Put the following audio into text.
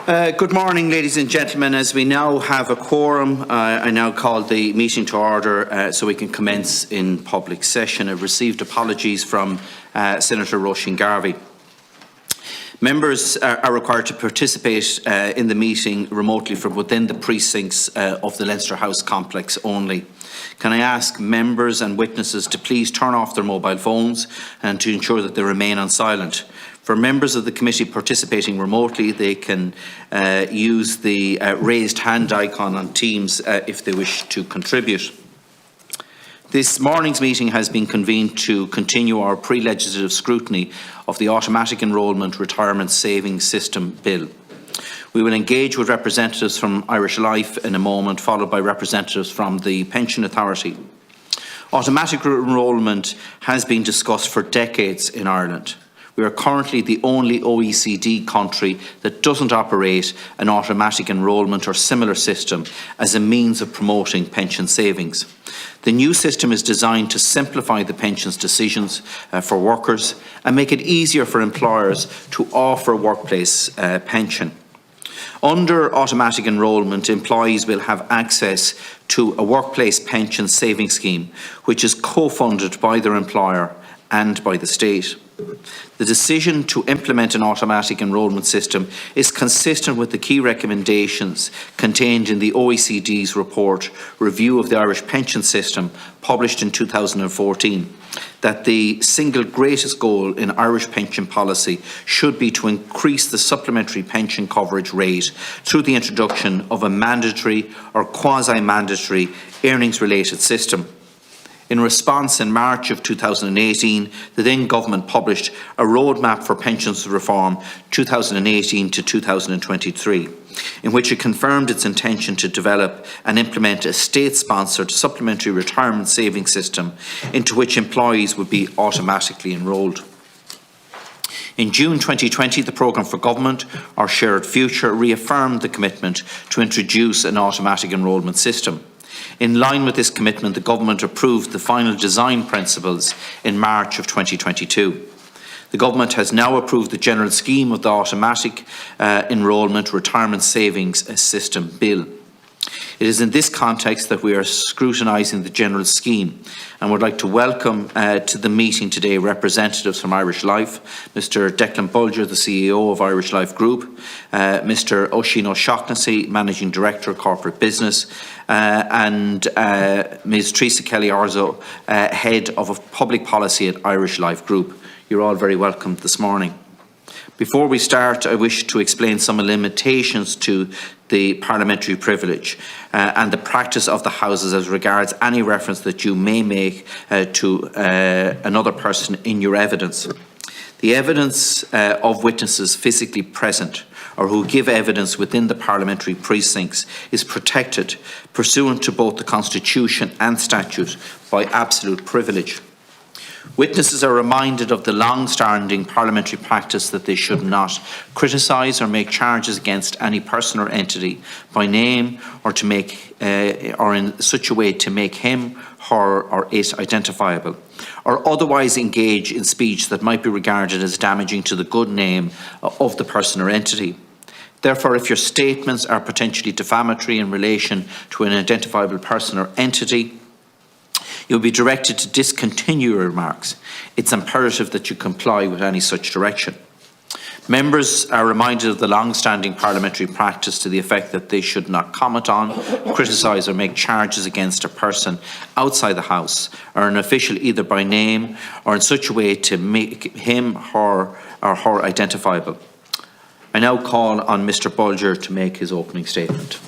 Good morning, ladies and gentlemen. As we now have a quorum, I now call the meeting to order so we can commence in public session. I've received apologies from Senator Roisin Garvey. Members are required to participate in the meeting remotely from within the precincts of the Leinster House complex only. Can I ask members and witnesses to please turn off their mobile phones and to ensure that they remain on silent? For members of the committee participating remotely, they can use the raised hand icon on Teams if they wish to contribute. This morning's meeting has been convened to continue our pre-legislative scrutiny of the Automatic Enrolment Retirement Savings System Bill. We will engage with representatives from Irish Life in a moment, followed by representatives from the Pension Authority. Automatic enrolment has been discussed for decades in Ireland. We are currently the only OECD country that doesn't operate an automatic enrolment or similar system as a means of promoting pension savings. The new system is designed to simplify the pensions decisions for workers and make it easier for employers to offer workplace pension. Under automatic enrolment, employees will have access to a workplace pension savings scheme, which is co-funded by their employer and by the state. The decision to implement an automatic enrolment system is consistent with the key recommendations contained in the OECD's report Review of the Irish Pension System, published in 2014, that the single greatest goal in Irish pension policy should be to increase the supplementary pension coverage rate through the introduction of a mandatory or quasi-mandatory earnings-related system. In response, in March of 2018, the then government published a roadmap for pensions reform 2018 to 2023, in which it confirmed its intention to develop and implement a state-sponsored supplementary retirement savings system into which employees would be automatically enrolled. In June 2020, the Programme for Government, Our Shared Future, reaffirmed the commitment to introduce an automatic enrolment system. In line with this commitment, the Government approved the final design principles in March of 2022. The Government has now approved the general scheme of the Automatic Enrolment Retirement Savings System Bill. It is in this context that we are scrutinising the general scheme and would like to welcome to the meeting today representatives from Irish Life, Mr Declan Bulger, the CEO of Irish Life Group, Mr Oisin O'Shaughnessy, Managing Director of Corporate Business, and Ms Teresa Kelly-Orzo, Head of Public Policy at Irish Life Group. You're all very welcome this morning. Before we start, I wish to explain some limitations to the parliamentary privilege and the practice of the Houses as regards any reference that you may make to another person in your evidence. The evidence of witnesses physically present or who give evidence within the parliamentary precincts is protected pursuant to both the Constitution and statute by absolute privilege. Witnesses are reminded of the long-standing parliamentary practice that they should not criticise or make charges against any person or entity by name or to make or in such a way to make him, her or it identifiable, or otherwise engage in speech that might be regarded as damaging to the good name of the person or entity. Therefore, if your statements are potentially defamatory in relation to an identifiable person or entity, you'll be directed to discontinue your remarks. It's imperative that you comply with any such direction. Members are reminded of the long-standing parliamentary practice to the effect that they should not comment on, criticise or make charges against a person outside the House or an official either by name or in such a way to make him, her or her identifiable. I now call on Mr Bulger to make his opening statement.